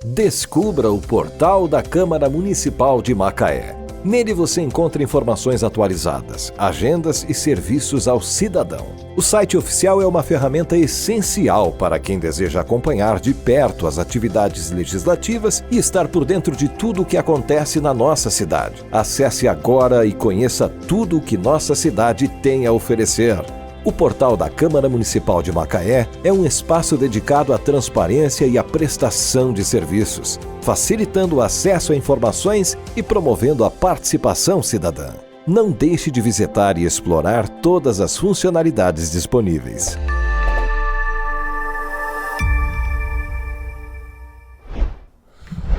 Descubra o portal da Câmara Municipal de Macaé. Nele você encontra informações atualizadas, agendas e serviços ao cidadão. O site oficial é uma ferramenta essencial para quem deseja acompanhar de perto as atividades legislativas e estar por dentro de tudo o que acontece na nossa cidade. Acesse agora e conheça tudo o que nossa cidade tem a oferecer. O portal da Câmara Municipal de Macaé é um espaço dedicado à transparência e à prestação de serviços, facilitando o acesso a informações e promovendo a participação cidadã. Não deixe de visitar e explorar todas as funcionalidades disponíveis.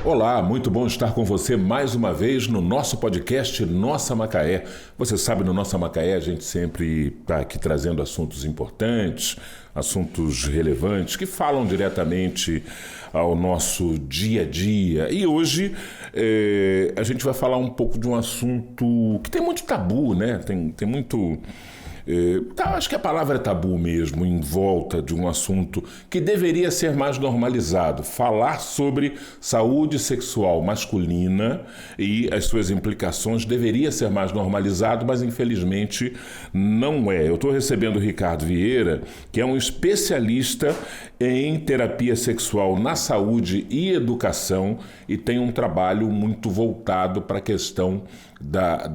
Olá, muito bom estar com você mais uma vez no nosso podcast Nossa Macaé. Você sabe, no Nossa Macaé a gente sempre está aqui trazendo assuntos importantes, assuntos relevantes, que falam diretamente ao nosso dia a dia. E hoje a gente vai falar um pouco de um assunto que tem muito tabu, né? Tem muito... acho que a palavra é tabu mesmo, em volta de um assunto que deveria ser mais normalizado. Falar sobre saúde sexual masculina e as suas implicações deveria ser mais normalizado, mas infelizmente não é. Eu estou recebendo o Ricardo Vieira, que é um especialista em terapia sexual na saúde e educação e tem um trabalho muito voltado para a questão da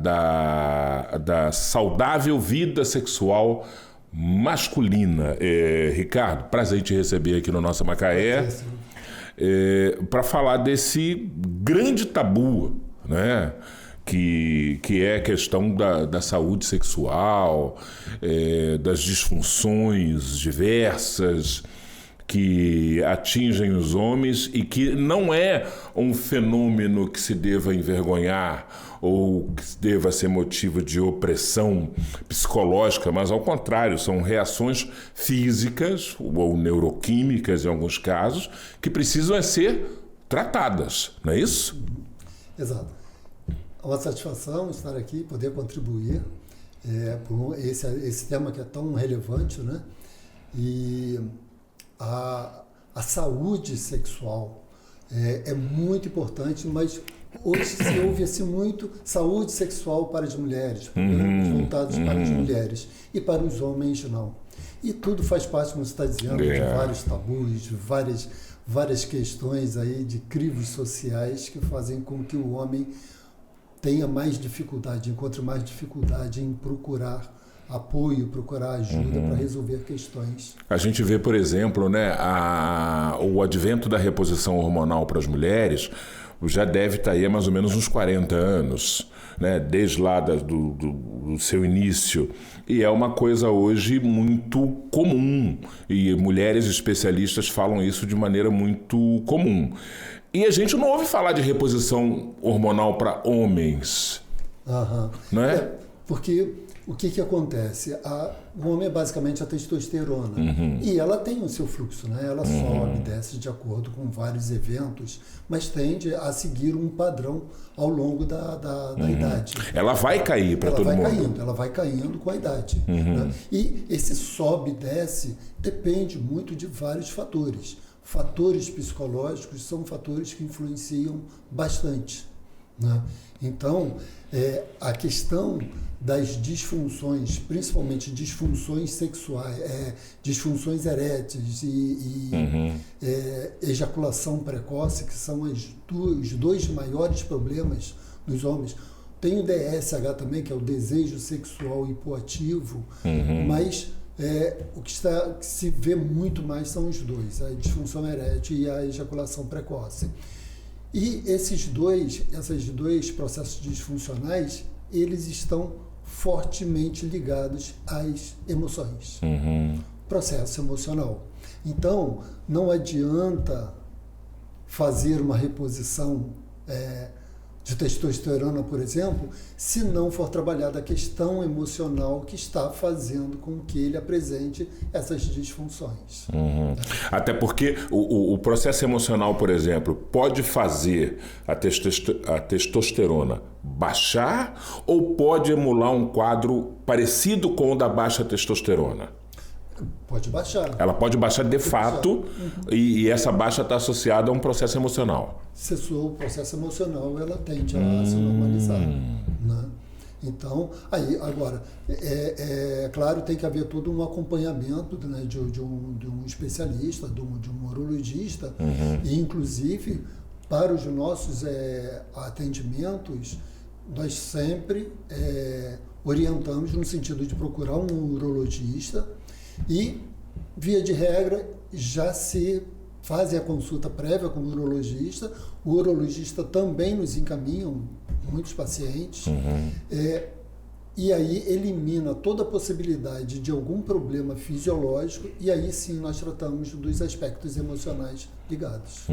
saudável vida sexual masculina. Ricardo, prazer em te receber aqui no Nossa Macaé para falar desse grande tabu, né? Que é a questão da saúde sexual, das disfunções diversas que atingem os homens e que não é um fenômeno que se deva envergonhar ou que deva ser motivo de opressão psicológica, mas ao contrário, são reações físicas ou neuroquímicas em alguns casos que precisam ser tratadas, não é isso? Exato. É uma satisfação estar aqui, poder contribuir por esse tema que é tão relevante, né? E a saúde sexual é muito importante, mas hoje se ouve assim muito saúde sexual para as mulheres, programas voltados para as mulheres e para os homens não. E tudo faz parte, como você está dizendo, de vários tabus, de várias questões aí de crivos sociais que fazem com que o homem tenha mais dificuldade, encontre mais dificuldade em procurar apoio, procurar ajuda para resolver questões. A gente vê, por exemplo, né, o advento da reposição hormonal para as mulheres já deve estar aí há mais ou menos uns 40 anos, né, desde lá do seu início. E é uma coisa hoje muito comum, e mulheres especialistas falam isso de maneira muito comum. E a gente não ouve falar de reposição hormonal para homens, não é? Porque o que acontece? O homem é basicamente a testosterona e ela tem o seu fluxo, né? Ela sobe, desce de acordo com vários eventos, mas tende a seguir um padrão ao longo da idade. Ela vai cair para todo mundo. Ela vai caindo com a idade. Né? E esse sobe e desce depende muito de vários fatores. Fatores psicológicos são fatores que influenciam bastante. Né? Então, a questão das disfunções, principalmente disfunções sexuais, disfunções eréteis e ejaculação precoce, que são os dois maiores problemas dos homens. Tem o DSH também, que é o desejo sexual hipoativo, mas o que se vê muito mais são os dois, a disfunção erétil e a ejaculação precoce. E esses dois processos disfuncionais, eles estão fortemente ligados às emoções, processo emocional. Então, não adianta fazer uma reposição de testosterona, por exemplo, se não for trabalhada a questão emocional que está fazendo com que ele apresente essas disfunções. Até porque o processo emocional, por exemplo, pode fazer a testosterona baixar ou pode emular um quadro parecido com o da baixa testosterona? Pode baixar. Ela pode baixar de fato, e essa baixa está associada a um processo emocional. Se o processo emocional, ela tende a se normalizar. Né? Então, aí, agora, claro, tem que haver todo um acompanhamento, né, de um especialista, de um urologista, e inclusive, para os nossos atendimentos, nós sempre orientamos no sentido de procurar um urologista e, via de regra, já se fazem a consulta prévia com o urologista. O urologista também nos encaminha muitos pacientes, e aí elimina toda a possibilidade de algum problema fisiológico, e aí sim nós tratamos dos aspectos emocionais ligados.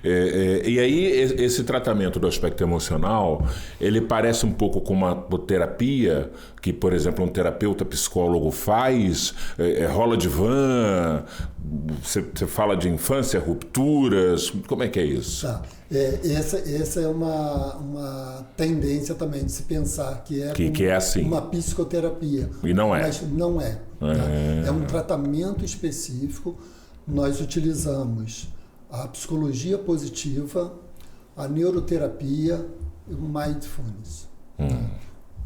E aí esse tratamento do aspecto emocional, ele parece um pouco com uma terapia que, por exemplo, um terapeuta psicólogo faz, rola de van, você fala de infância, rupturas, como é que é isso? Tá. Essa é uma tendência também de se pensar que é assim, uma psicoterapia. E não é. Mas não é. Tá? É um tratamento específico. Nós utilizamos a psicologia positiva, a neuroterapia e o mindfulness. Tá?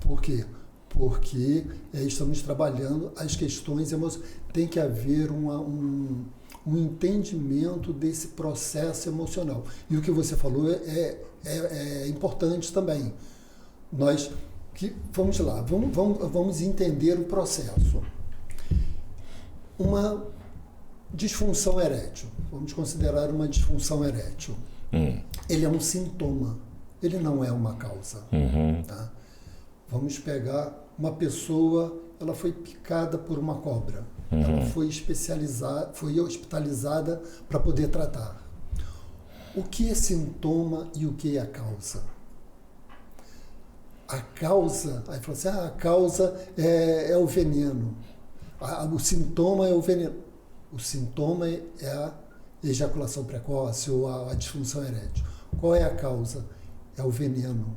Por quê? Porque estamos trabalhando as questões emocionais. Tem que haver um entendimento desse processo emocional. E o que você falou é importante também. Vamos lá, vamos entender o processo. Uma disfunção erétil, vamos considerar uma disfunção erétil. Ele é um sintoma, ele não é uma causa. Tá? Vamos pegar uma pessoa, ela foi picada por uma cobra. Ela foi hospitalizada para poder tratar. O que é sintoma e o que é a causa? A causa, aí fala assim, a causa é o veneno. O sintoma é o veneno. O sintoma é a ejaculação precoce ou a disfunção erétil. Qual é a causa? É o veneno.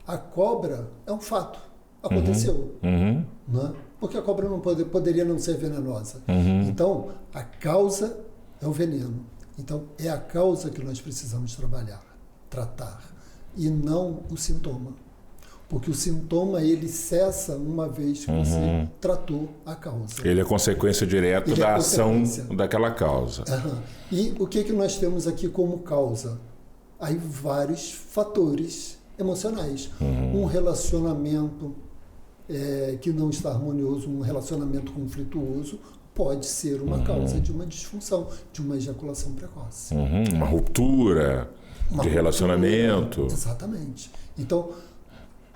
A cobra é um fato. Aconteceu. Né? Porque a cobra não poderia não ser venenosa. Então, a causa é o veneno. Então, é a causa que nós precisamos tratar, e não o sintoma. Porque o sintoma, ele cessa uma vez que você tratou a causa. Ele é consequência direta da ação daquela causa. E o que nós temos aqui como causa? Aí vários fatores emocionais. Um relacionamento que não está harmonioso, um relacionamento conflituoso, pode ser uma causa de uma disfunção, de uma ejaculação precoce. Uma ruptura de relacionamento. Exatamente. Então,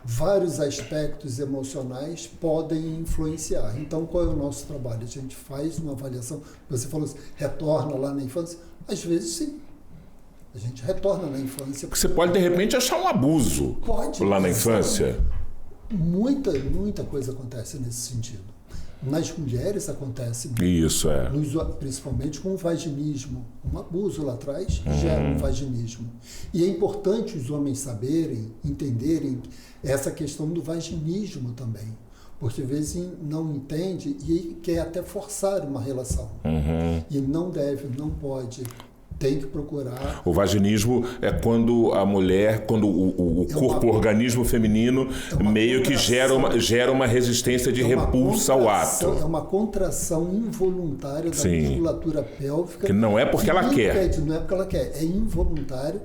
vários aspectos emocionais podem influenciar. Então, qual é o nosso trabalho? A gente faz uma avaliação. Você falou assim, retorna lá na infância? Às vezes, sim. A gente retorna na infância. Porque você pode, de repente, achar um abuso lá na infância. Muita coisa acontece nesse sentido. Nas mulheres acontece muito. Isso, principalmente com o vaginismo. Um abuso lá atrás gera um vaginismo. E é importante os homens saberem, entenderem essa questão do vaginismo também. Porque às vezes não entende e quer até forçar uma relação. E não deve, não pode. Tem que procurar. O vaginismo é quando a mulher, quando o corpo, o organismo feminino meio que gera uma resistência de repulsa ao ato. É uma contração involuntária da musculatura pélvica. Que não é porque ela quer. Não é porque ela quer, é involuntário,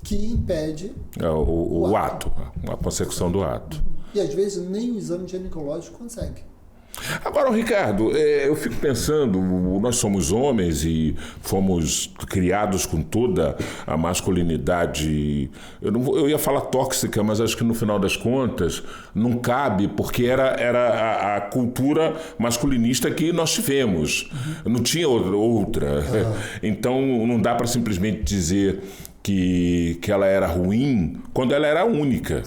que impede o ato, a consecução do ato. E às vezes nem o exame ginecológico consegue. Agora, Ricardo, eu fico pensando, nós somos homens e fomos criados com toda a masculinidade, eu ia falar tóxica, mas acho que no final das contas não cabe, porque era a cultura masculinista que nós tivemos, não tinha outra. Então não dá para simplesmente dizer que ela era ruim quando ela era única.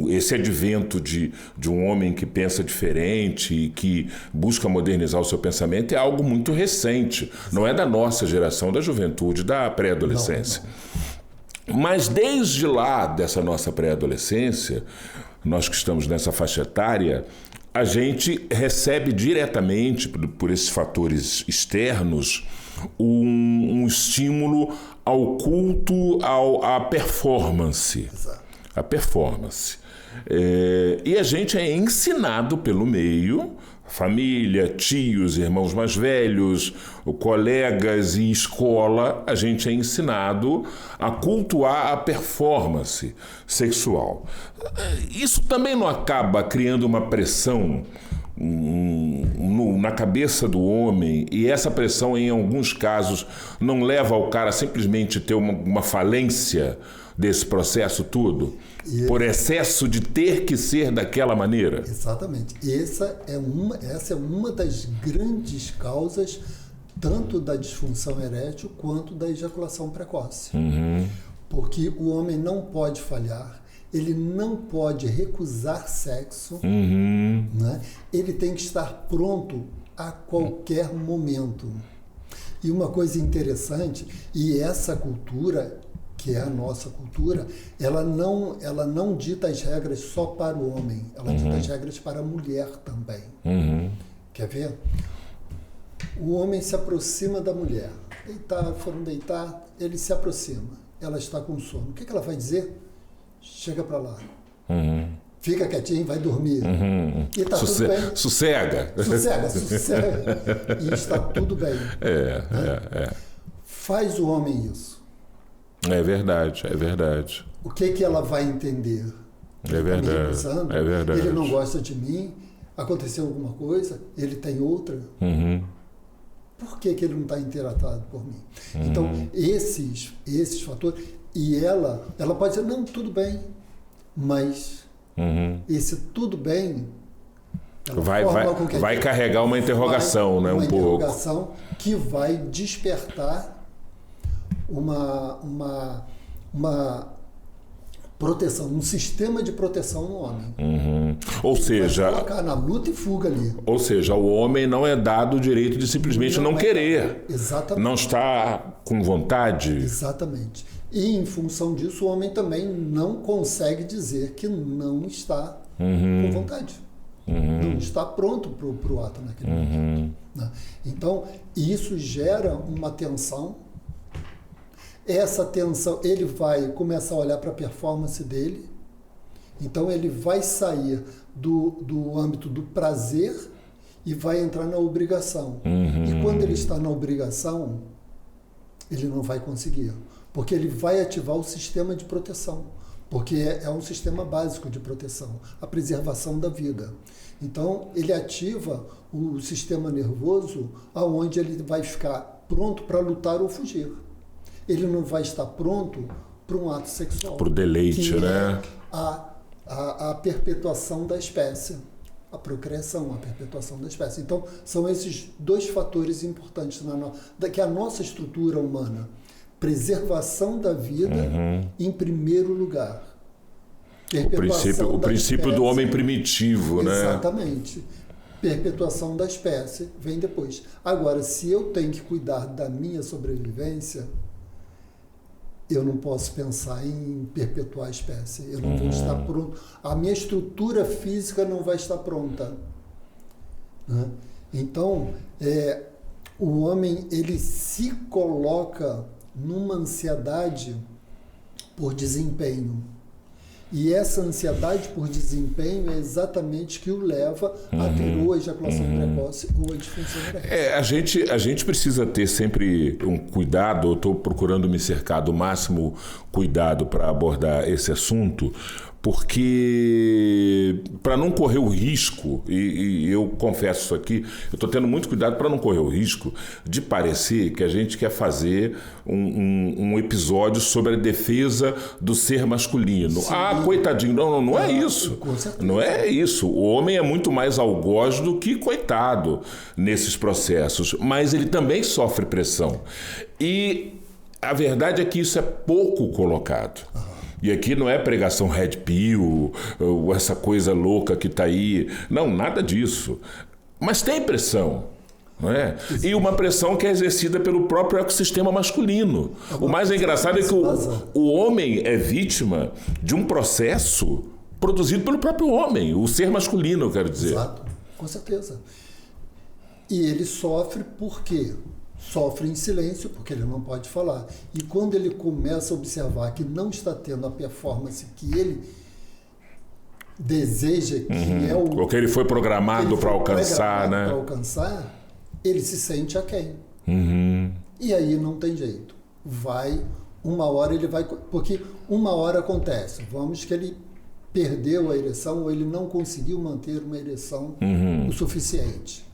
Esse advento de um homem que pensa diferente e que busca modernizar o seu pensamento é algo muito recente. Não é da nossa geração, da juventude, da pré-adolescência. Mas desde lá, dessa nossa pré-adolescência, nós que estamos nessa faixa etária, a gente recebe diretamente, por esses fatores externos, um estímulo ao culto, à performance. Exato. A performance. E a gente é ensinado pelo meio, família, tios, irmãos mais velhos, colegas e escola, a gente é ensinado a cultuar a performance sexual. Isso também não acaba criando uma pressão na cabeça do homem, e essa pressão, em alguns casos, não leva ao cara simplesmente ter uma falência desse processo todo, por excesso de ter que ser daquela maneira? Exatamente. Essa é uma das grandes causas tanto da disfunção erétil quanto da ejaculação precoce. Porque o homem não pode falhar, ele não pode recusar sexo, né? Ele tem que estar pronto a qualquer momento. E uma coisa interessante, e essa cultura, que é a nossa cultura, ela não dita as regras só para o homem, ela dita as regras para a mulher também. Quer ver? O homem se aproxima da mulher. Foram deitar, ele se aproxima. Ela está com sono. O que ela vai dizer? Chega para lá. Fica quietinho, vai dormir. E está tudo bem. Sossega. E está tudo bem. Faz o homem isso. É verdade. O que ela vai entender? É verdade. Ele não gosta de mim, aconteceu alguma coisa, ele tem outra. Por que ele não está interesado por mim? Então, esses fatores... E ela pode dizer, não, tudo bem, mas esse tudo bem... Vai carregar uma interrogação, né? Um pouco. Uma interrogação que vai despertar uma proteção, um sistema de proteção no homem. Ou seja, vai colocar na luta e fuga ali. Ou seja, o homem não é dado o direito de simplesmente não querer. Exatamente. Não está com vontade. Exatamente. E em função disso, o homem também não consegue dizer que não está com vontade. Não está pronto para o ato naquele momento. Né? Então, isso gera uma tensão. Essa tensão, ele vai começar a olhar para a performance dele. Então, ele vai sair do âmbito do prazer e vai entrar na obrigação. E quando ele está na obrigação, ele não vai conseguir. Porque ele vai ativar o sistema de proteção. Porque é um sistema básico de proteção, a preservação da vida. Então, ele ativa o sistema nervoso aonde ele vai ficar pronto para lutar ou fugir. Ele não vai estar pronto para um ato sexual. Para o deleite, que né? A perpetuação da espécie. A procriação, a perpetuação da espécie. Então, são esses dois fatores importantes que a nossa estrutura humana. Preservação da vida em primeiro lugar. O princípio do homem primitivo, né? Exatamente. Perpetuação da espécie vem depois. Agora, se eu tenho que cuidar da minha sobrevivência, eu não posso pensar em perpetuar a espécie. Eu não vou estar pronto. A minha estrutura física não vai estar pronta. Né? Então, o homem, ele se coloca numa ansiedade por desempenho. E essa ansiedade por desempenho é exatamente que o leva a ter ou a ejaculação precoce ou a disfunção erétil. A gente precisa ter sempre um cuidado, eu estou procurando me cercar do máximo cuidado para abordar esse assunto, porque para não correr o risco, e eu confesso isso aqui, eu estou tendo muito cuidado para não correr o risco de parecer que a gente quer fazer um episódio sobre a defesa do ser masculino. Sim. Coitadinho, não é isso. Não é isso. O homem é muito mais algoz do que coitado nesses processos, mas ele também sofre pressão. E a verdade é que isso é pouco colocado. E aqui não é pregação red pill, ou essa coisa louca que está aí. Não, nada disso. Mas tem pressão, não é? E uma pressão que é exercida pelo próprio ecossistema masculino. O mais engraçado é que o homem é vítima de um processo produzido pelo próprio homem, o ser masculino, eu quero dizer. Exato. Com certeza. E ele sofre por quê? Sofre em silêncio, porque ele não pode falar. E quando ele começa a observar que não está tendo a performance que ele deseja, que é o... O que ele foi programado para alcançar, né? Para alcançar, ele se sente aquém. Uhum. E aí não tem jeito. Uma hora ele vai... Porque uma hora acontece. Vamos que ele perdeu a ereção ou ele não conseguiu manter uma ereção o suficiente.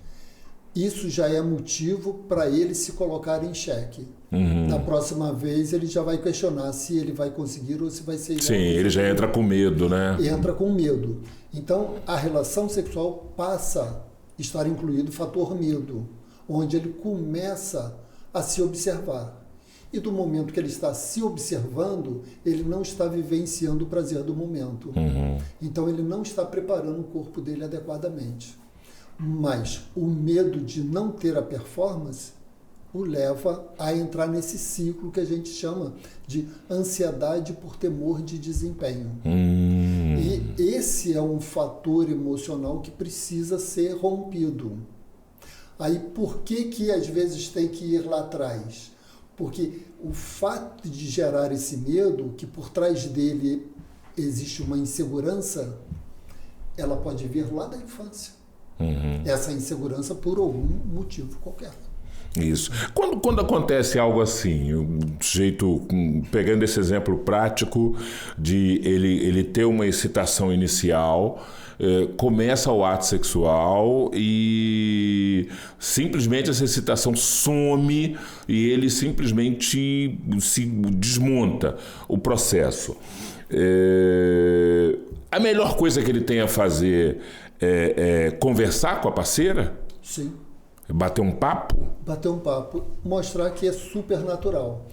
Isso já é motivo para ele se colocar em xeque. Na próxima vez ele já vai questionar se ele vai conseguir ou se vai ser... Sim, ele já entra com medo, né? Entra com medo. Então, a relação sexual passa a estar incluído o fator medo, onde ele começa a se observar. E do momento que ele está se observando, ele não está vivenciando o prazer do momento. Então, ele não está preparando o corpo dele adequadamente. Mas o medo de não ter a performance o leva a entrar nesse ciclo que a gente chama de ansiedade por temor de desempenho. E esse é um fator emocional que precisa ser rompido. Aí por que às vezes tem que ir lá atrás? Porque o fato de gerar esse medo, que por trás dele existe uma insegurança, ela pode vir lá da infância. Essa insegurança por algum motivo qualquer. Isso. Quando acontece algo assim, pegando esse exemplo prático de ele ter uma excitação inicial, começa o ato sexual e simplesmente essa excitação some e ele simplesmente se desmonta o processo. A melhor coisa que ele tem a fazer é conversar com a parceira? Sim. Bater um papo? Bater um papo. Mostrar que é super natural.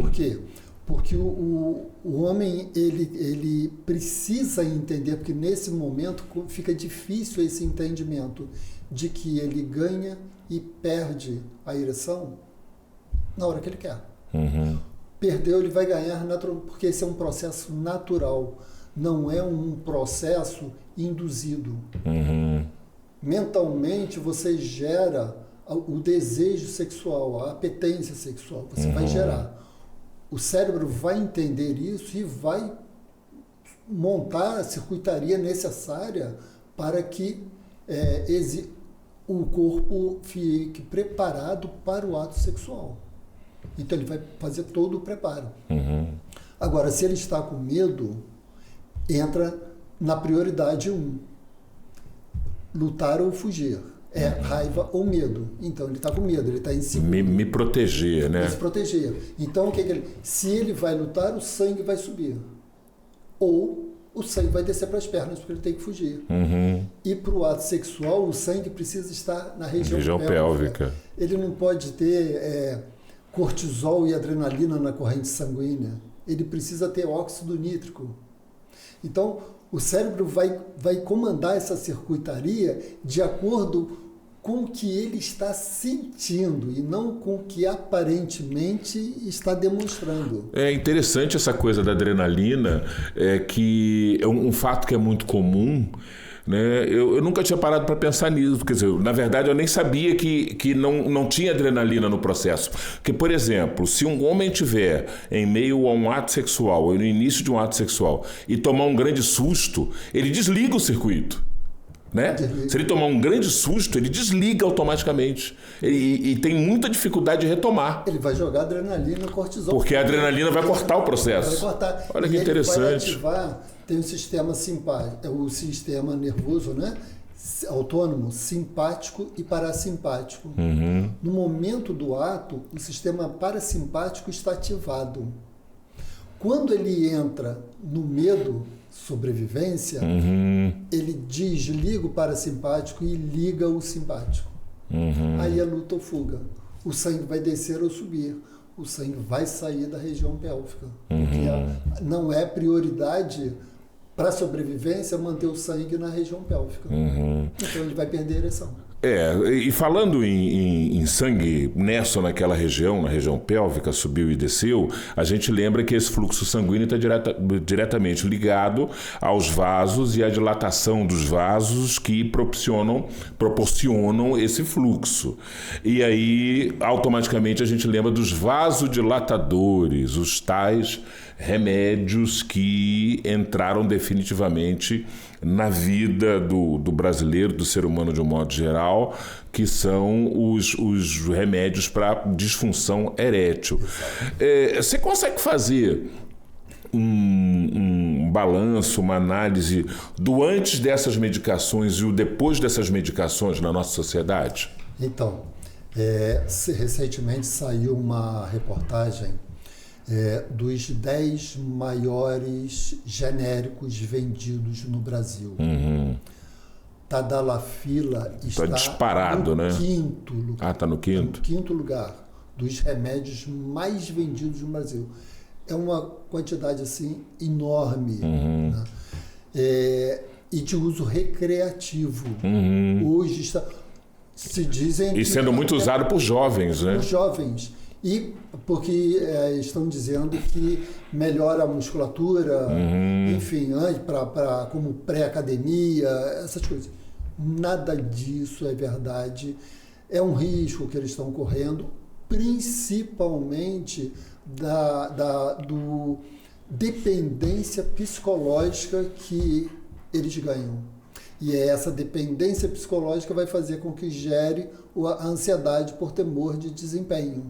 Por quê? Porque o homem, ele precisa entender, porque nesse momento fica difícil esse entendimento de que ele ganha e perde a ereção na hora que ele quer. Perdeu, ele vai ganhar porque esse é um processo natural. Não é um processo induzido. Mentalmente você gera o desejo sexual, a apetência sexual, você vai gerar. O cérebro vai entender isso e vai montar a circuitaria necessária para que o corpo fique preparado para o ato sexual. Então ele vai fazer todo o preparo. Agora, se ele está com medo, entra na prioridade 1. Lutar ou fugir. É raiva ou medo. Então ele está com medo, ele está inseguro. Me proteger, né? Se proteger. Então se ele vai lutar, o sangue vai subir. Ou o sangue vai descer para as pernas, porque ele tem que fugir. E para o ato sexual, o sangue precisa estar na região pélvica. Ele não pode ter cortisol e adrenalina na corrente sanguínea. Ele precisa ter óxido nítrico. Então, o cérebro vai comandar essa circuitaria de acordo com o que ele está sentindo e não com o que aparentemente está demonstrando. É interessante essa coisa da adrenalina, que é um fato que é muito comum, né? Eu nunca tinha parado para pensar nisso, quer dizer, na verdade eu nem sabia que não tinha adrenalina no processo. Porque, por exemplo, se um homem estiver em meio a um ato sexual, ou no início de um ato sexual, e tomar um grande susto, ele desliga o circuito. Né? Se ele tomar um grande susto, ele desliga automaticamente. E tem muita dificuldade de retomar. Ele vai jogar adrenalina e cortisol. Porque a adrenalina vai cortar o processo. Vai cortar. Olha que interessante. Ele vai ativar, tem um sistema simpático, o sistema nervoso, né? Autônomo, simpático e parasimpático. No momento do ato, o sistema parasimpático está ativado. Quando ele entra no medo, sobrevivência, ele desliga o parasimpático e liga o simpático. Aí é luta ou fuga. O sangue vai descer ou subir. O sangue vai sair da região pélvica. Porque não é prioridade para a sobrevivência manter o sangue na região pélvica. Então ele vai perder a ereção. E falando em sangue nessa ou naquela região, na região pélvica, subiu e desceu, a gente lembra que esse fluxo sanguíneo está diretamente ligado aos vasos e à dilatação dos vasos que proporcionam esse fluxo. E aí, automaticamente, a gente lembra dos vasodilatadores, os tais remédios que entraram definitivamente na vida do brasileiro, do ser humano de um modo geral, que são os remédios para disfunção erétil. Você consegue fazer um balanço, uma análise do antes dessas medicações e o depois dessas medicações na nossa sociedade? Então, recentemente saiu uma reportagem dos 10 maiores genéricos vendidos no Brasil. Tadalafila está disparado, no né? quinto lugar. Está no quinto? No quinto lugar dos remédios mais vendidos no Brasil. É uma quantidade assim enorme, né? E de uso recreativo. Hoje está, se dizem e sendo muito usado por jovens, né? Por jovens. E porque estão dizendo que melhora a musculatura, enfim, como pré-academia, essas coisas. Nada disso é verdade. É um risco que eles estão correndo, principalmente do dependência psicológica que eles ganham. E essa dependência psicológica vai fazer com que gere a ansiedade por temor de desempenho.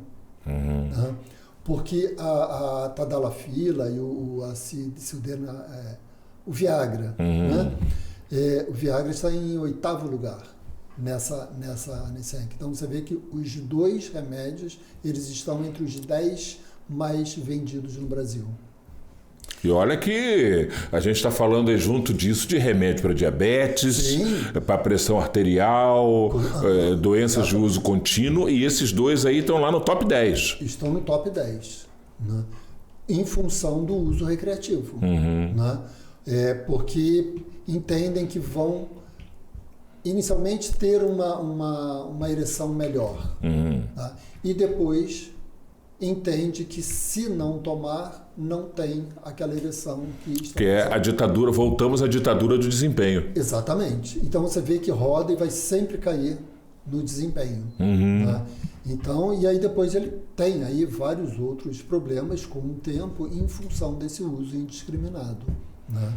Porque a Tadalafila e o Viagra, né? O Viagra está em 8º lugar nesse ranking. Então você vê que os 2 remédios eles estão entre os 10 mais vendidos no Brasil. E olha que a gente está falando aí junto disso de remédio para diabetes, para pressão arterial, doenças de uso contínuo, e esses 2 aí estão lá no top 10. Estão no top 10, né? Em função do uso recreativo. Né? Porque entendem que vão inicialmente ter uma ereção melhor. Tá? E depois entende que se não tomar, não tem aquela ereção que é a ditadura, voltamos à ditadura do desempenho. Exatamente. Então você vê que roda e vai sempre cair no desempenho. Tá? Então, e aí depois ele tem aí vários outros problemas com o tempo em função desse uso indiscriminado. Né?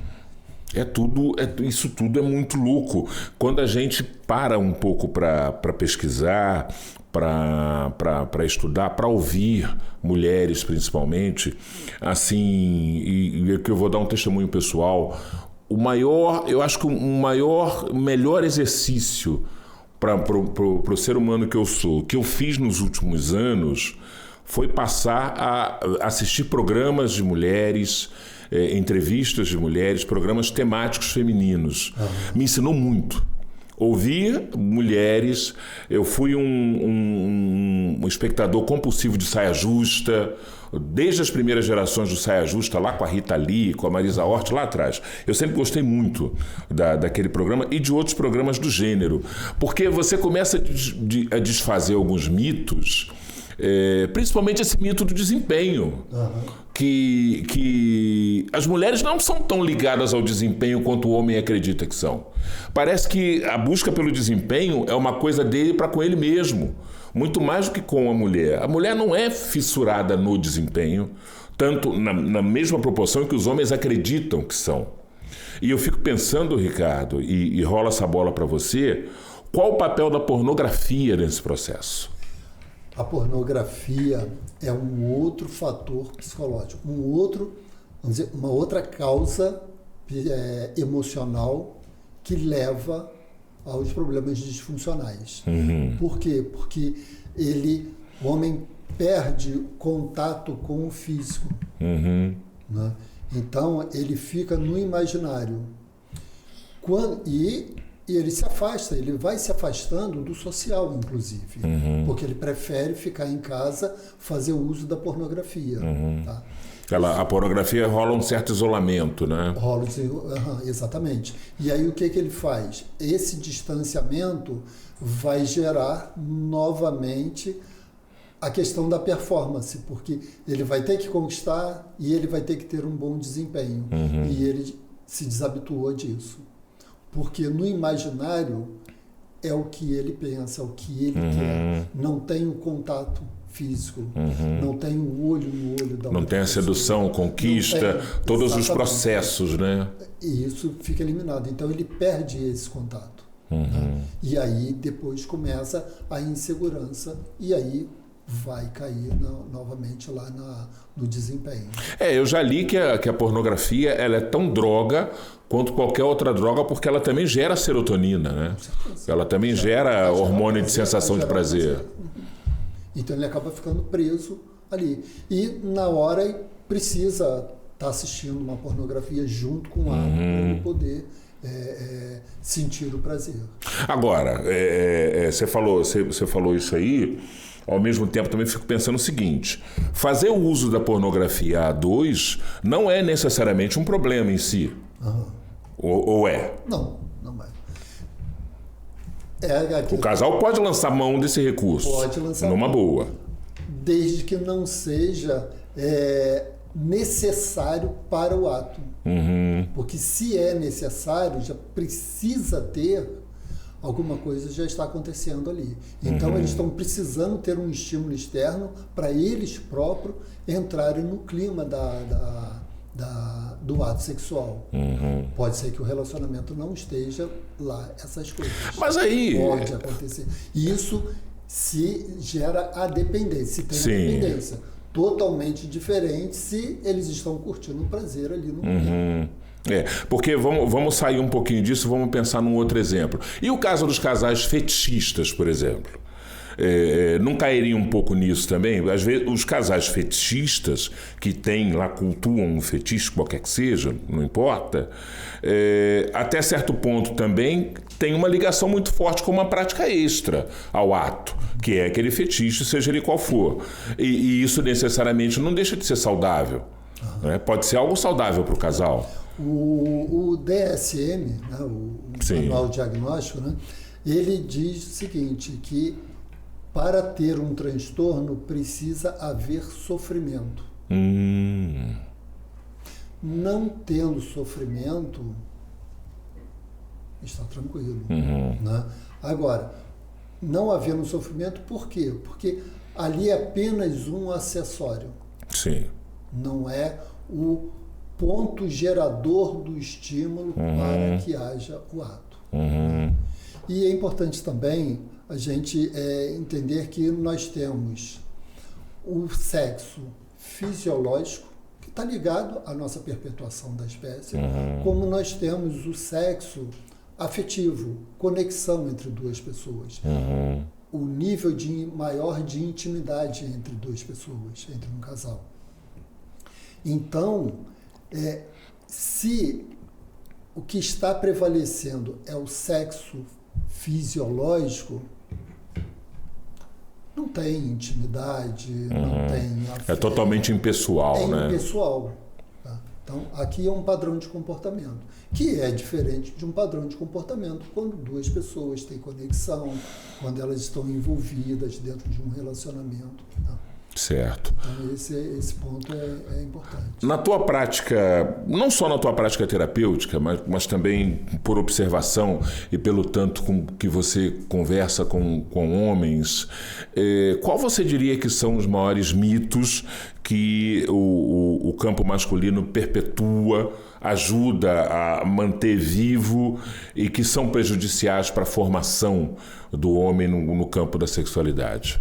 Isso tudo é muito louco. Quando a gente para um pouco para pesquisar, para estudar, para ouvir mulheres principalmente, assim, e que eu vou dar um testemunho pessoal, eu acho que o melhor exercício para o ser humano que eu sou, que eu fiz nos últimos anos, foi passar a assistir programas de mulheres, entrevistas de mulheres, programas temáticos femininos. Me ensinou muito. Ouvir mulheres, eu fui um espectador compulsivo de saia justa, desde as primeiras gerações do saia justa, lá com a Rita Lee, com a Marisa Hort, lá atrás. Eu sempre gostei muito daquele programa e de outros programas do gênero, porque você começa a desfazer alguns mitos, principalmente esse mito do desempenho. Que as mulheres não são tão ligadas ao desempenho quanto o homem acredita que são. Parece que a busca pelo desempenho é uma coisa dele para com ele mesmo, muito mais do que com a mulher. A mulher não é fissurada no desempenho, tanto na mesma proporção que os homens acreditam que são. E eu fico pensando, Ricardo, e rola essa bola para você, qual o papel da pornografia nesse processo? A pornografia é um outro fator psicológico, uma outra causa emocional que leva aos problemas disfuncionais. Por quê? Porque o homem perde contato com o físico. Né? Então, ele fica no imaginário. E ele se afasta, ele vai se afastando do social, inclusive, porque ele prefere ficar em casa, fazer o uso da pornografia. Tá? A pornografia rola um certo isolamento, né? Exatamente. E aí o que ele faz? Esse distanciamento vai gerar novamente a questão da performance, porque ele vai ter que conquistar e ele vai ter que ter um bom desempenho. E ele se desabituou disso. Porque no imaginário é o que ele pensa, é o que ele quer. Não tem o contato físico, não tem o olho no olho da outra Não tem a pessoa. sedução, conquista, todos os processos, né? E isso fica eliminado. Então ele perde esse contato. Né? E aí depois começa a insegurança e aí vai cair novamente lá no desempenho. Eu já li que a pornografia ela é tão droga quanto qualquer outra droga, porque ela também gera serotonina, né? Ela também gera hormônio de sensação de prazer. Então ele acaba ficando preso ali. E na hora precisa estar assistindo uma pornografia junto com o ato para ele poder sentir o prazer. Agora, você falou isso aí. Ao mesmo tempo, também fico pensando o seguinte: fazer o uso da pornografia a dois não é necessariamente um problema em si. Ou é? Não é. O casal pode lançar mão desse recurso. Pode lançar numa boa. Desde que não seja necessário para o ato. Porque se é necessário, já precisa ter. Alguma coisa já está acontecendo ali. Então, eles estão precisando ter um estímulo externo para eles próprios entrarem no clima do ato sexual. Pode ser que o relacionamento não esteja lá, essas coisas. Mas aí... Pode acontecer. Isso se gera a dependência, se tem a dependência. Totalmente diferente se eles estão curtindo um prazer ali no momento. Porque vamos sair um pouquinho disso, vamos pensar num outro exemplo. E o caso dos casais fetichistas, por exemplo? Não cairia um pouco nisso também? Às vezes, os casais fetichistas que têm lá, cultuam um fetiche, qualquer que seja, não importa, até certo ponto também tem uma ligação muito forte com uma prática extra ao ato, que é aquele fetiche, seja ele qual for. E isso necessariamente não deixa de ser saudável. Né? Pode ser algo saudável para o casal. O DSM, né, o Manual Diagnóstico, né, ele diz o seguinte, que para ter um transtorno precisa haver sofrimento. Não tendo sofrimento, está tranquilo. Né? Agora, não havendo sofrimento, por quê? Porque ali é apenas um acessório. Sim. Não é o ponto gerador do estímulo para que haja o ato. E é importante também a gente entender que nós temos o sexo fisiológico, que está ligado à nossa perpetuação da espécie, como nós temos o sexo afetivo, conexão entre duas pessoas. O nível maior de intimidade entre duas pessoas, entre um casal. Então, se o que está prevalecendo é o sexo fisiológico, não tem intimidade, não tem afeto. É totalmente impessoal, né? É impessoal. Tá? Então, aqui é um padrão de comportamento, que é diferente de um padrão de comportamento quando duas pessoas têm conexão, quando elas estão envolvidas dentro de um relacionamento. Tá? Certo. Então, esse ponto é importante. Na tua prática, não só na tua prática terapêutica, mas também por observação e pelo tanto com que você conversa com homens, qual você diria que são os maiores mitos que o campo masculino perpetua, ajuda a manter vivo e que são prejudiciais para a formação do homem no campo da sexualidade?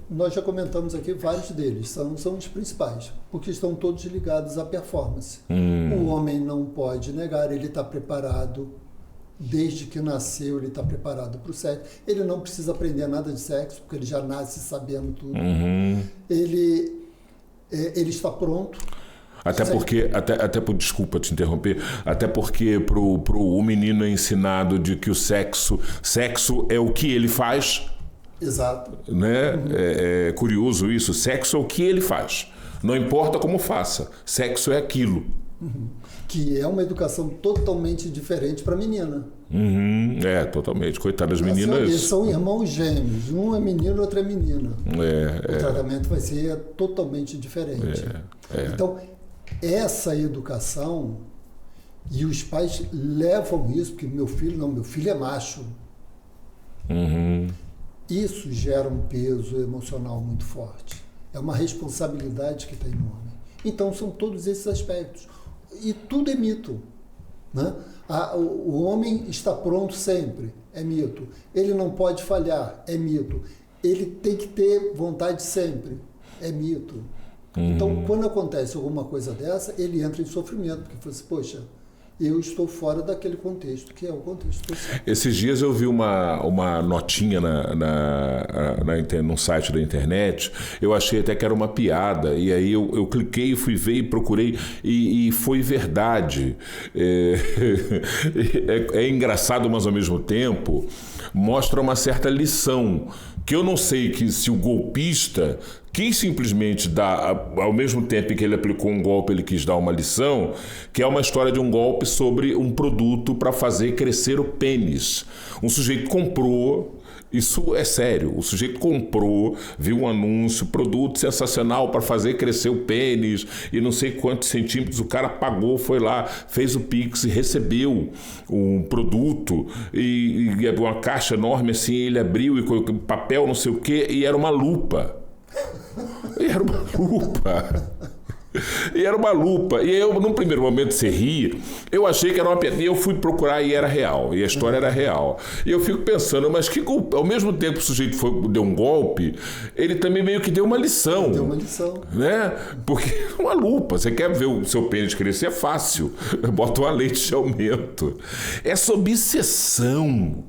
Nós já comentamos aqui vários deles, são os principais, porque estão todos ligados à performance. O homem não pode negar, ele está preparado, desde que nasceu ele está preparado para o sexo. Ele não precisa aprender nada de sexo, porque ele já nasce sabendo tudo. Ele está pronto. Até porque, desculpa te interromper, até porque pro menino é ensinado de que o sexo é o que ele faz. Exato. Né? É curioso isso, sexo é o que ele faz. Não importa como faça, sexo é aquilo. Que é uma educação totalmente diferente para a menina. Totalmente. Coitadas das meninas. Eles são irmãos gêmeos. Um é menino, outro é menina. O tratamento vai ser totalmente diferente. Então, essa educação, e os pais levam isso, porque meu filho é macho. Isso gera um peso emocional muito forte. É uma responsabilidade que tem no homem. Então, são todos esses aspectos. E tudo é mito. Né? O homem está pronto sempre, é mito. Ele não pode falhar, é mito. Ele tem que ter vontade sempre, é mito. Então, quando acontece alguma coisa dessa, ele entra em sofrimento, porque fala assim, poxa, eu estou fora daquele contexto, que é o contexto social. Esses dias eu vi uma notinha num site da internet, eu achei até que era uma piada, e aí eu cliquei, fui ver e procurei, e foi verdade. É engraçado, mas ao mesmo tempo mostra uma certa lição, que eu não sei se o golpista quis simplesmente dar, ao mesmo tempo que ele aplicou um golpe, ele quis dar uma lição, que é uma história de um golpe sobre um produto para fazer crescer o pênis. Um sujeito comprou, isso é sério, o sujeito comprou, viu um anúncio, produto sensacional para fazer crescer o pênis e não sei quantos centímetros, o cara pagou, foi lá, fez o Pix e recebeu um produto e uma caixa enorme assim, ele abriu e colocou papel, não sei o que, e era uma lupa. E era uma lupa. E eu, num primeiro momento, você ri, eu achei que era uma piada. E eu fui procurar e era real. E a história era real. E eu fico pensando, mas que ao mesmo tempo que o sujeito deu um golpe, ele também meio que deu uma lição. Deu uma lição. Né? Porque é uma lupa. Você quer ver o seu pênis crescer? É fácil. Bota uma lente de aumento. Essa obsessão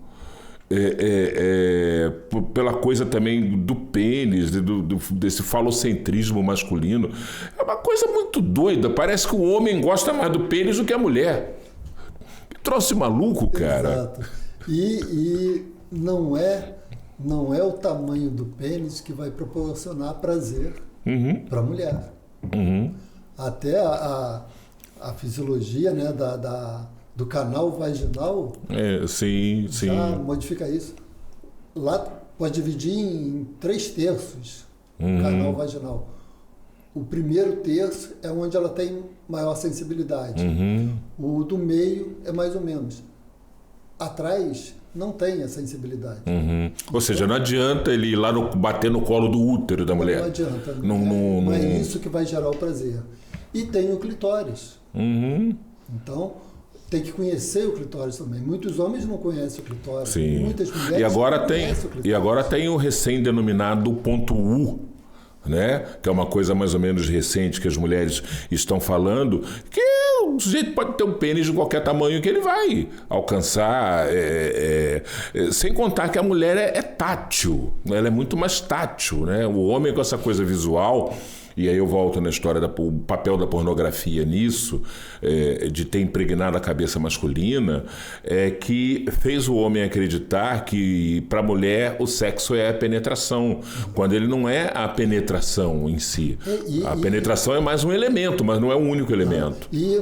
pela coisa também do pênis, desse falocentrismo masculino. É uma coisa muito doida. Parece que o homem gosta mais do pênis do que a mulher. Que troço maluco, cara. Exato. E não é o tamanho do pênis que vai proporcionar prazer para a mulher. Até a fisiologia, né, do canal vaginal sim. já modifica isso. Lá pode dividir em 3/3 o canal vaginal. O primeiro terço é onde ela tem maior sensibilidade. O do meio é mais ou menos. Atrás não tem a sensibilidade. Ou seja, não adianta ele ir lá bater no colo do útero da mulher. Não adianta. Não é isso que vai gerar o prazer. E tem o clitóris. Então, tem que conhecer o clitóris também. Muitos homens não conhecem o clitóris. Sim. Muitas mulheres não conhecem o clitóris. E agora tem o recém-denominado ponto U, né? Que é uma coisa mais ou menos recente que as mulheres estão falando, que o sujeito pode ter um pênis de qualquer tamanho que ele vai alcançar, sem contar que a mulher é tátil, ela é muito mais tátil, né? O homem com essa coisa visual. E aí eu volto na história do papel da pornografia nisso, de ter impregnado a cabeça masculina, que fez o homem acreditar que para a mulher o sexo é a penetração, quando ele não é a penetração em si. A penetração é mais um elemento, mas não é o único elemento. E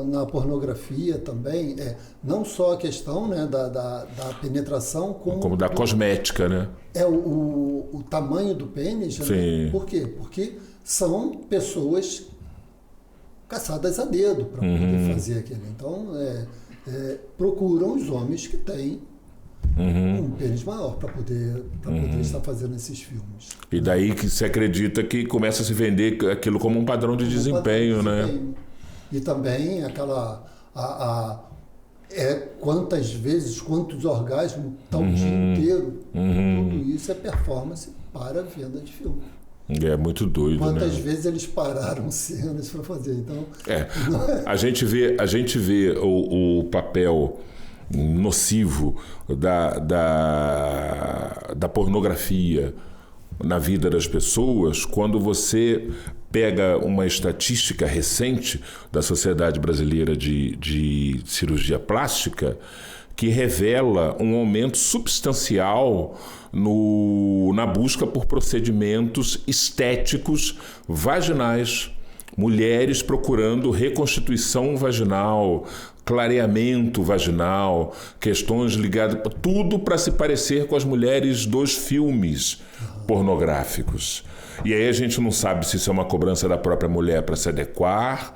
na pornografia também, não só a questão, né, da penetração, como da cosmética, né? O tamanho do pênis. Sim. Né? Por quê? Porque são pessoas caçadas a dedo para poder fazer aquilo. Então, procuram os homens que têm um pênis maior para poder estar fazendo esses filmes. E daí que se acredita que começa a se vender aquilo como um padrão de desempenho, né? E também quantos orgasmos tá o dia inteiro. Tudo isso é performance para a venda de filme. É muito doido, Quantas né? vezes eles pararam cenas para fazer? Então, a gente vê o papel nocivo da pornografia na vida das pessoas quando você pega uma estatística recente da Sociedade Brasileira de Cirurgia Plástica, que revela um aumento substancial na busca por procedimentos estéticos vaginais. Mulheres procurando reconstituição vaginal, clareamento vaginal, questões ligadas, tudo para se parecer com as mulheres dos filmes pornográficos. E aí a gente não sabe se isso é uma cobrança da própria mulher para se adequar,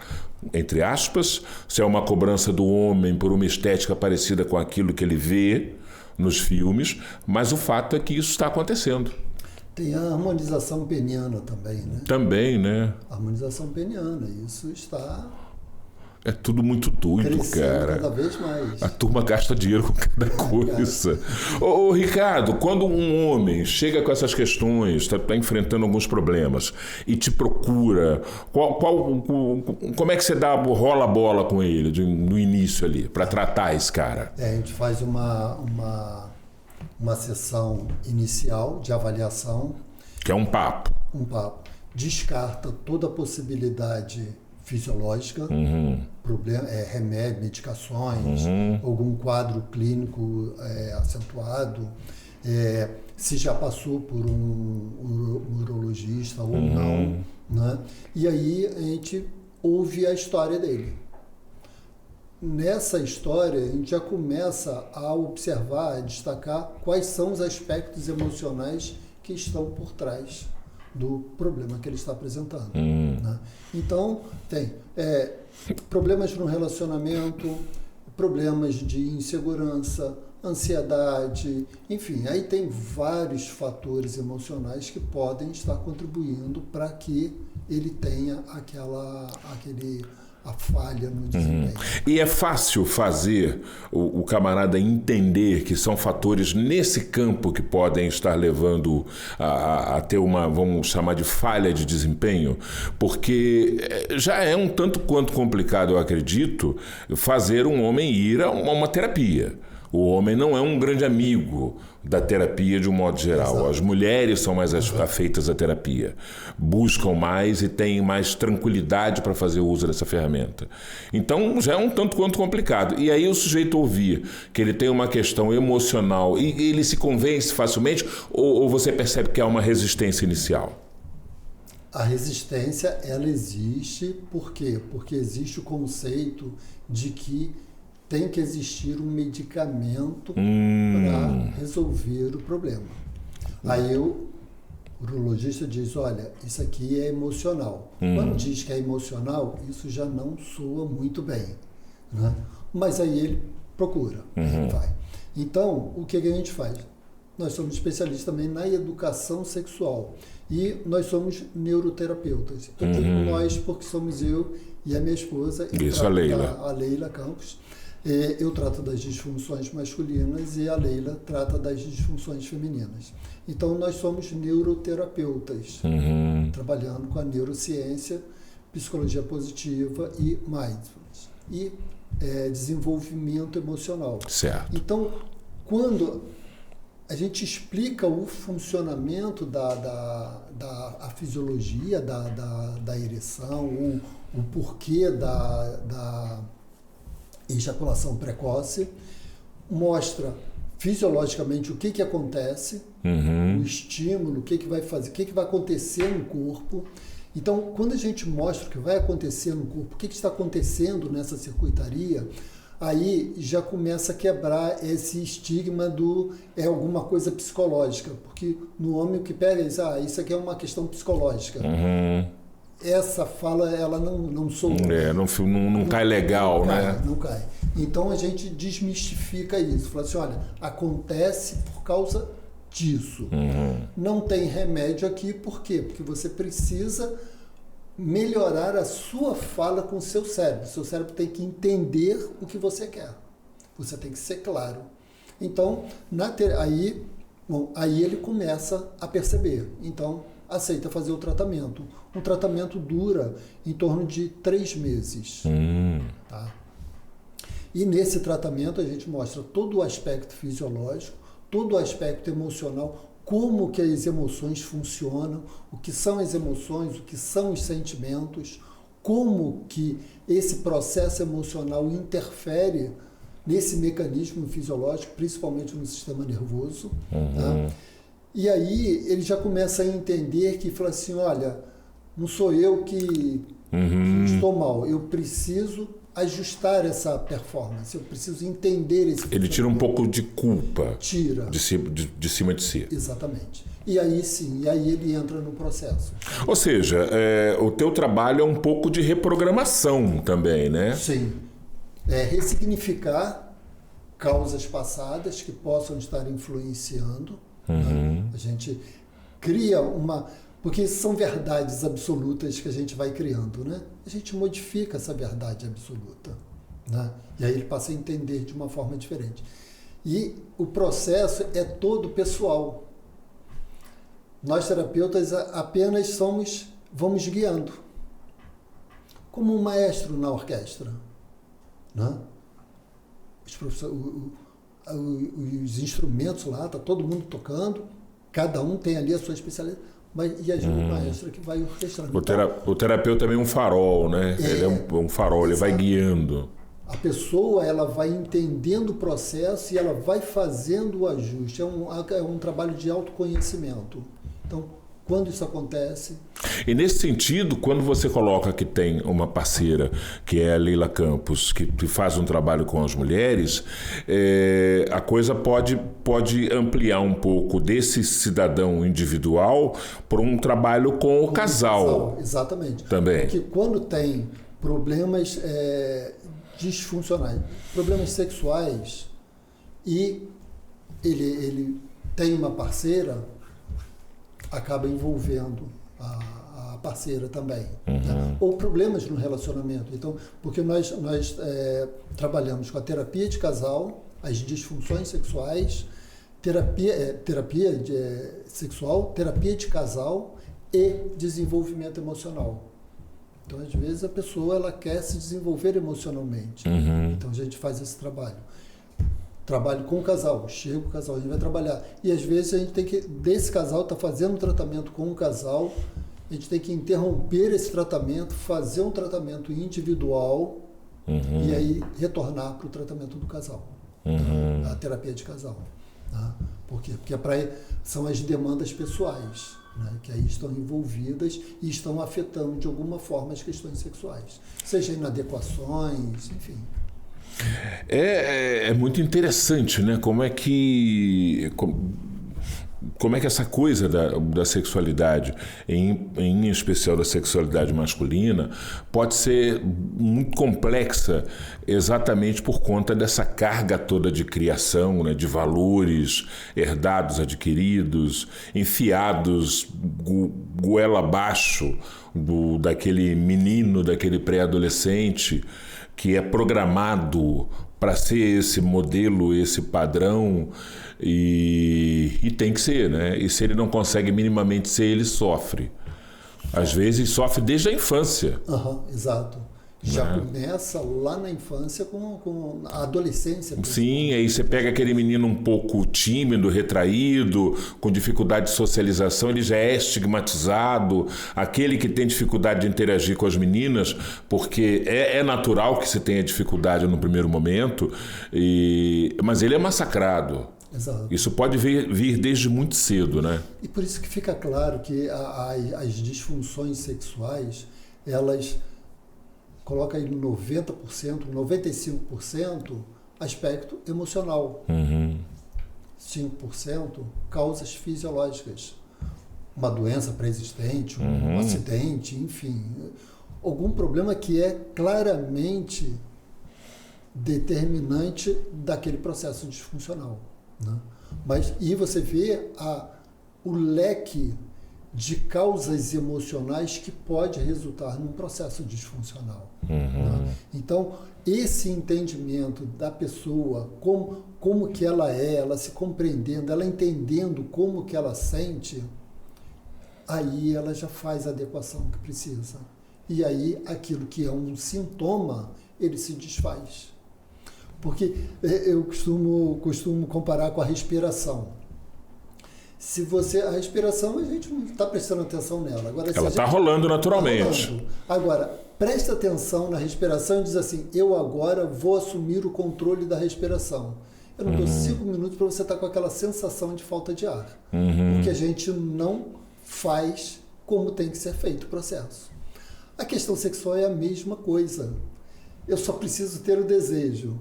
entre aspas, se é uma cobrança do homem por uma estética parecida com aquilo que ele vê nos filmes, mas o fato é que isso está acontecendo. Tem a harmonização peniana também, né? Também, né? A harmonização peniana, isso está... É tudo muito doido, cara. Cada vez mais. A turma gasta dinheiro com cada coisa. Ô, Ricardo, quando um homem chega com essas questões, está enfrentando alguns problemas e te procura, como é que você rola a bola com ele no início ali, para tratar esse cara? A gente faz uma sessão inicial de avaliação. Que é um papo. Descarta toda a possibilidade fisiológica, remédio, medicações, algum quadro clínico acentuado, se já passou por um urologista ou não, né? E aí a gente ouve a história dele. Nessa história, a gente já começa a observar, a destacar quais são os aspectos emocionais que estão por trás do problema que ele está apresentando. Né? Então, tem problemas no relacionamento, problemas de insegurança, ansiedade, enfim, aí tem vários fatores emocionais que podem estar contribuindo para que ele tenha a falha no desempenho. E é fácil fazer o camarada entender que são fatores nesse campo que podem estar levando a ter uma, vamos chamar de falha de desempenho, porque já é um tanto quanto complicado, eu acredito, fazer um homem ir a uma terapia. O homem não é um grande amigo da terapia de um modo geral. Exato. As mulheres são mais afeitas à terapia, buscam mais e têm mais tranquilidade para fazer uso dessa ferramenta. Então já é um tanto quanto complicado. E aí o sujeito ouvir que ele tem uma questão emocional e ele se convence facilmente, ou você percebe que há uma resistência inicial? A resistência, ela existe, por quê? Porque existe o conceito de que tem que existir um medicamento para resolver o problema. Aí o urologista diz, olha, isso aqui é emocional. Quando diz que é emocional, isso já não soa muito bem, né? Mas aí ele procura, vai. Então, o que a gente faz? Nós somos especialistas também na educação sexual e nós somos neuroterapeutas. Eu digo nós porque somos eu e a minha esposa, a Leila Campos. Eu trato das disfunções masculinas e a Leila trata das disfunções femininas. Então, nós somos neuroterapeutas, trabalhando com a neurociência, psicologia positiva e mindfulness. E desenvolvimento emocional. Certo. Então, quando a gente explica o funcionamento da fisiologia da ereção, o porquê da ejaculação precoce, mostra fisiologicamente o que acontece, o estímulo, o que vai fazer, o que vai acontecer no corpo. Então, quando a gente mostra o que vai acontecer no corpo, o que está acontecendo nessa circuitaria, aí já começa a quebrar esse estigma é alguma coisa psicológica, porque no homem o que pega é isso aqui é uma questão psicológica. Essa fala, ela não soa... Não cai legal, né? Não cai. Então a gente desmistifica isso. Fala assim, olha, acontece por causa disso. Não tem remédio aqui, por quê? Porque você precisa melhorar a sua fala com o seu cérebro. Seu cérebro tem que entender o que você quer. Você tem que ser claro. Então, aí ele começa a perceber. Então, aceita fazer o tratamento. Um tratamento dura em torno de 3 meses. Tá? E nesse tratamento a gente mostra todo o aspecto fisiológico, todo o aspecto emocional, como que as emoções funcionam, o que são as emoções, o que são os sentimentos, como que esse processo emocional interfere nesse mecanismo fisiológico, principalmente no sistema nervoso. Tá? E aí ele já começa a entender que fala assim, olha, não sou eu que estou mal, eu preciso ajustar essa performance, eu preciso entender esse... Ele tira um pouco de culpa. Tira. De cima de si. Exatamente. E aí sim, e aí ele entra no processo. Ou seja, o teu trabalho é um pouco de reprogramação também, né? Sim. É ressignificar causas passadas que possam estar influenciando. Né? A gente cria uma... Porque são verdades absolutas que a gente vai criando, né? A gente modifica essa verdade absoluta, né? E aí ele passa a entender de uma forma diferente. E o processo é todo pessoal. Nós terapeutas apenas vamos guiando, como um maestro na orquestra, né? Os instrumentos lá, tá todo mundo tocando, cada um tem ali a sua especialidade, e a gente o maestro que vai orquestrando. O terapeuta também é um farol, né? Ele é um farol, ele vai guiando. A pessoa, ela vai entendendo o processo e ela vai fazendo o ajuste. É um trabalho de autoconhecimento. Então, quando isso acontece... E nesse sentido, quando você coloca que tem uma parceira, que é a Leila Campos, que faz um trabalho com as mulheres, a coisa pode ampliar um pouco desse cidadão individual para um trabalho com o casal. Exatamente. Também. Porque quando tem problemas disfuncionais, problemas sexuais, e ele tem uma parceira, acaba envolvendo a parceira também. Né? Ou problemas no relacionamento. Então, porque nós trabalhamos com a terapia de casal, as disfunções sexuais, terapia sexual, terapia de casal e desenvolvimento emocional. Então, às vezes, a pessoa ela quer se desenvolver emocionalmente. Então, a gente faz esse trabalho. Trabalho com o casal, chega o casal, a gente vai trabalhar. E às vezes a gente tem que, desse casal, está fazendo um tratamento com o casal, a gente tem que interromper esse tratamento, fazer um tratamento individual e aí retornar para o tratamento do casal, a terapia de casal. Tá? Por quê? Porque são as demandas pessoais, né, que aí estão envolvidas e estão afetando de alguma forma as questões sexuais, seja inadequações, enfim. É muito interessante, né? Como é que essa coisa da sexualidade, em especial da sexualidade masculina, pode ser muito complexa exatamente por conta dessa carga toda de criação, né? De valores herdados, adquiridos, enfiados goela abaixo daquele menino, daquele pré-adolescente, que é programado para ser esse modelo, esse padrão, e tem que ser, né? E se ele não consegue minimamente ser, ele sofre. Às vezes sofre desde a infância. Exato. Já começa lá na infância com a adolescência. Sim, aí você pega aquele menino um pouco tímido, retraído, com dificuldade de socialização, ele já é estigmatizado. Aquele que tem dificuldade de interagir com as meninas, porque é natural que se tenha dificuldade no primeiro momento, mas ele é massacrado. Exato. Isso pode vir desde muito cedo, né? E por isso que fica claro que as disfunções sexuais, elas... coloca aí no 90%, 95% aspecto emocional. 5% causas fisiológicas. Uma doença pré-existente, um acidente, enfim. Algum problema que é claramente determinante daquele processo disfuncional. Né? E você vê o leque de causas emocionais que pode resultar num processo disfuncional. Né? Então, esse entendimento da pessoa, como que ela se compreendendo, ela entendendo como que ela sente, aí ela já faz a adequação que precisa. E aí, aquilo que é um sintoma, ele se desfaz. Porque eu costumo comparar com a respiração. A respiração, a gente não está prestando atenção nela. Agora, ela está rolando naturalmente. Agora, presta atenção na respiração e diz assim, eu agora vou assumir o controle da respiração. Eu não dou 5 minutos para você estar com aquela sensação de falta de ar. Porque a gente não faz como tem que ser feito o processo. A questão sexual é a mesma coisa. Eu só preciso ter o desejo.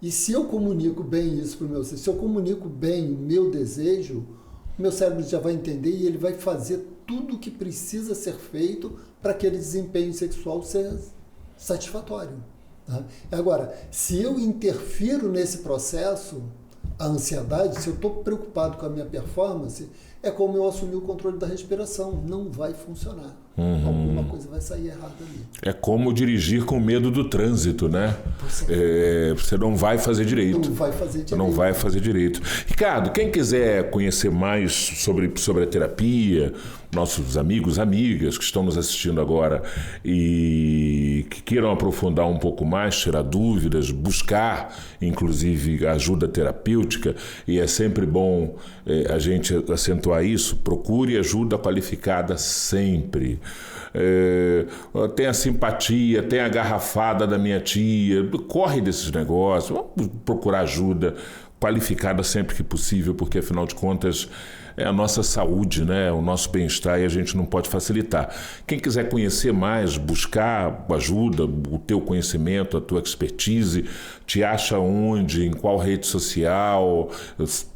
E se eu comunico bem isso para o meu cérebro, se eu comunico bem o meu desejo, o meu cérebro já vai entender e ele vai fazer tudo o que precisa ser feito para aquele desempenho sexual ser satisfatório. Tá? Agora, se eu interfiro nesse processo, a ansiedade, se eu estou preocupado com a minha performance, é como eu assumir o controle da respiração. Não vai funcionar. Alguma coisa vai sair errada ali. É como dirigir com medo do trânsito, né? Você não vai fazer direito. Não vai fazer direito. Ricardo, quem quiser conhecer mais sobre a terapia, nossos amigos, amigas que estão nos assistindo agora e que queiram aprofundar um pouco mais, tirar dúvidas, buscar, inclusive, ajuda terapêutica, e é sempre bom a gente acentuar isso, procure ajuda qualificada sempre. Tem a simpatia, tem a garrafada da minha tia, corre desses negócios, vamos procurar ajuda qualificada sempre que possível, porque afinal de contas é a nossa saúde, né? O nosso bem-estar, e a gente não pode facilitar. Quem quiser conhecer mais, buscar ajuda, o teu conhecimento, a tua expertise, te acha onde, em qual rede social,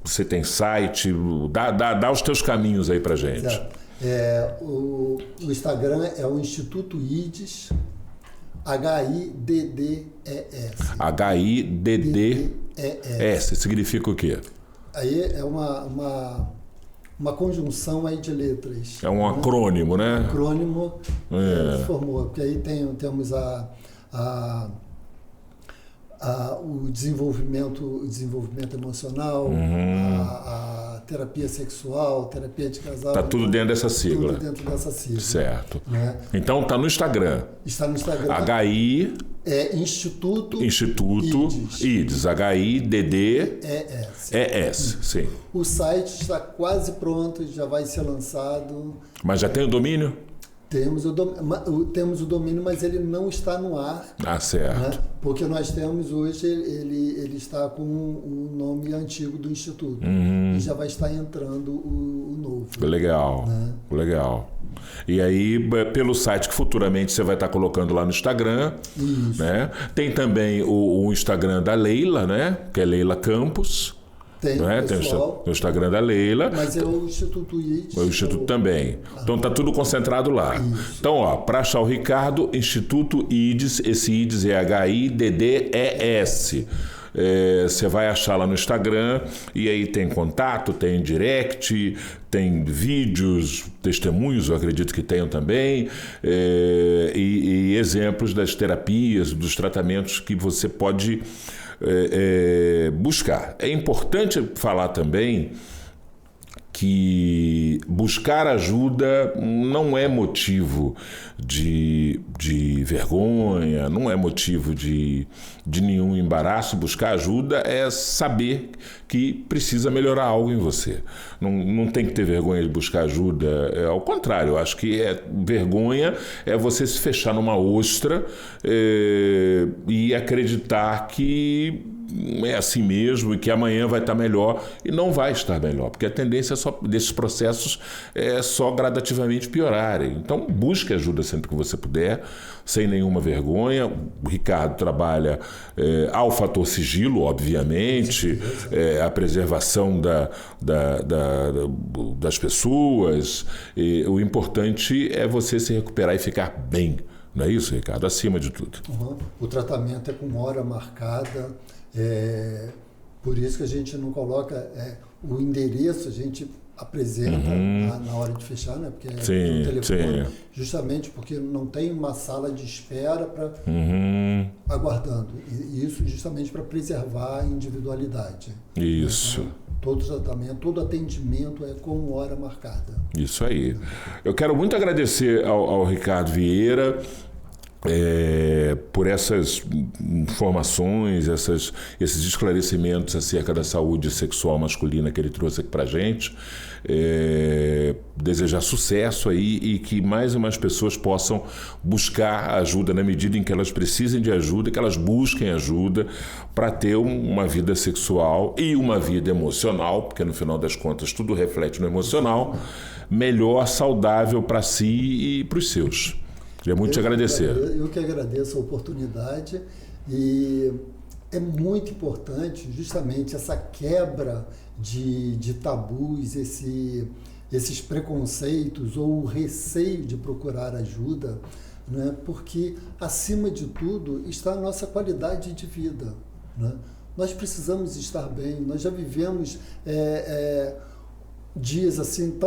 você tem site, dá os teus caminhos aí pra gente. Exato. O Instagram é o Instituto IDES, HIDDES. HIDDES significa o quê? Aí é uma conjunção aí de letras. É um acrônimo, né? Um acrônimo que formou, porque aí temos o desenvolvimento emocional, a terapia sexual, terapia de casal. Está tudo dentro dessa sigla. Tudo dentro dessa sigla. Certo. Né? Então está no Instagram. Está no Instagram. HI... Instituto IDES. HIDDES. Sim. O site está quase pronto, já vai ser lançado. Mas já tem o domínio? Temos o domínio, mas ele não está no ar. Ah, certo. Né? Porque nós temos hoje, ele está com o nome antigo do Instituto. E já vai estar entrando o novo. Legal, né? Legal. E aí, pelo site que futuramente você vai estar colocando lá no Instagram. Isso. Né? Tem também o Instagram da Leila, né? Que é Leila Campos. Tem, né? Tem o Instagram da Leila. Mas é o Instituto IDES. O Instituto também. Então está tudo concentrado lá. Isso. Então, para achar o Ricardo, Instituto IDES, esse IDES é HIDDES. Você vai achar lá no Instagram, e aí tem contato, tem direct, tem vídeos, testemunhos, eu acredito que tenham também, e exemplos das terapias, dos tratamentos que você pode buscar. É importante falar também que buscar ajuda não é motivo de vergonha, não é motivo de nenhum embaraço. Buscar ajuda é saber que precisa melhorar algo em você. Não tem que ter vergonha de buscar ajuda, ao contrário, eu acho que vergonha é você se fechar numa ostra e acreditar que é assim mesmo e que amanhã vai estar melhor, e não vai estar melhor, porque a tendência desses processos é só gradativamente piorarem. Então busque ajuda sempre que você puder, sem nenhuma vergonha. O Ricardo trabalha ao fator sigilo, obviamente, a preservação das pessoas, e o importante é você se recuperar e ficar bem. Não é isso, Ricardo? Acima de tudo. O tratamento é com hora marcada. Por isso que a gente não coloca o endereço, a gente apresenta na hora de fechar, né? Porque é sim, no telefone, sim. Justamente porque não tem uma sala de espera para aguardando. E isso justamente para preservar a individualidade. Isso. Então, todo tratamento, todo atendimento é com hora marcada. Isso aí. Eu quero muito agradecer ao Ricardo Vieira. por essas informações, esses esclarecimentos acerca da saúde sexual masculina que ele trouxe aqui para a gente. Desejar sucesso aí e que mais e mais pessoas possam buscar ajuda na medida em que elas precisem de ajuda, que elas busquem ajuda para ter uma vida sexual e uma vida emocional, porque no final das contas tudo reflete no emocional, melhor, saudável para si e para os seus. Queria muito te agradecer. Eu que agradeço a oportunidade e é muito importante justamente essa quebra de tabus, esses preconceitos ou o receio de procurar ajuda, né? Porque acima de tudo está a nossa qualidade de vida, né? Nós precisamos estar bem, nós já vivemos dias assim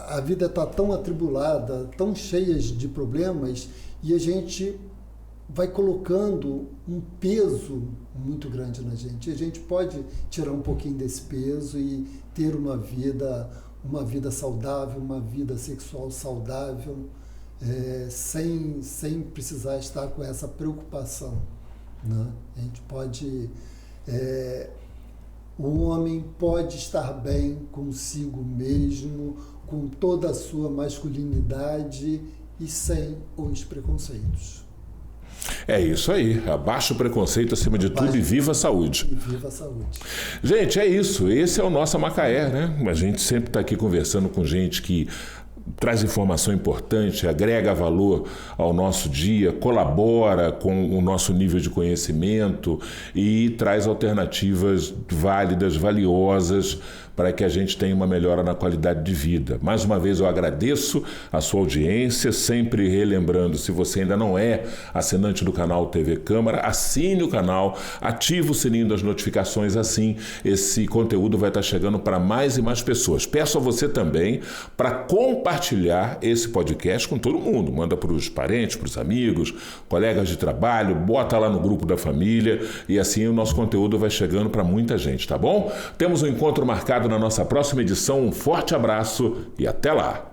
a vida está tão atribulada, tão cheia de problemas, e a gente vai colocando um peso muito grande na gente. E a gente pode tirar um pouquinho desse peso e ter uma vida saudável, uma vida sexual saudável, sem precisar estar com essa preocupação, né? A gente pode... O homem pode estar bem consigo mesmo, com toda a sua masculinidade e sem os preconceitos. É isso aí, abaixa o preconceito acima de tudo e viva a saúde. E viva a saúde. Gente, é isso, esse é o nosso Macaé, né? A gente sempre está aqui conversando com gente que traz informação importante, agrega valor ao nosso dia, colabora com o nosso nível de conhecimento e traz alternativas válidas, valiosas, para que a gente tenha uma melhora na qualidade de vida. Mais uma vez eu agradeço a sua audiência, sempre relembrando, se você ainda não é assinante do canal TV Câmara, assine o canal, ative o sininho das notificações, assim esse conteúdo vai estar chegando para mais e mais pessoas. Peço a você também para compartilhar esse podcast com todo mundo, manda para os parentes, para os amigos, colegas de trabalho, bota lá no grupo da família e assim o nosso conteúdo vai chegando para muita gente, tá bom? Temos um encontro marcado na nossa próxima edição. Um forte abraço e até lá!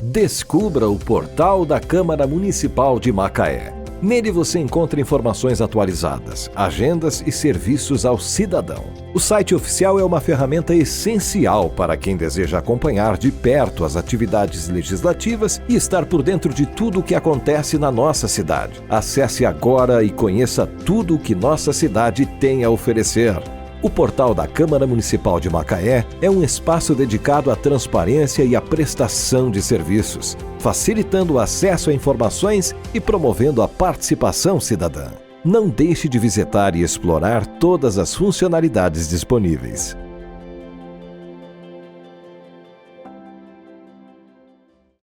Descubra o portal da Câmara Municipal de Macaé. Nele você encontra informações atualizadas, agendas e serviços ao cidadão. O site oficial é uma ferramenta essencial para quem deseja acompanhar de perto as atividades legislativas e estar por dentro de tudo o que acontece na nossa cidade. Acesse agora e conheça tudo o que nossa cidade tem a oferecer. O portal da Câmara Municipal de Macaé é um espaço dedicado à transparência e à prestação de serviços, facilitando o acesso a informações e promovendo a participação cidadã. Não deixe de visitar e explorar todas as funcionalidades disponíveis.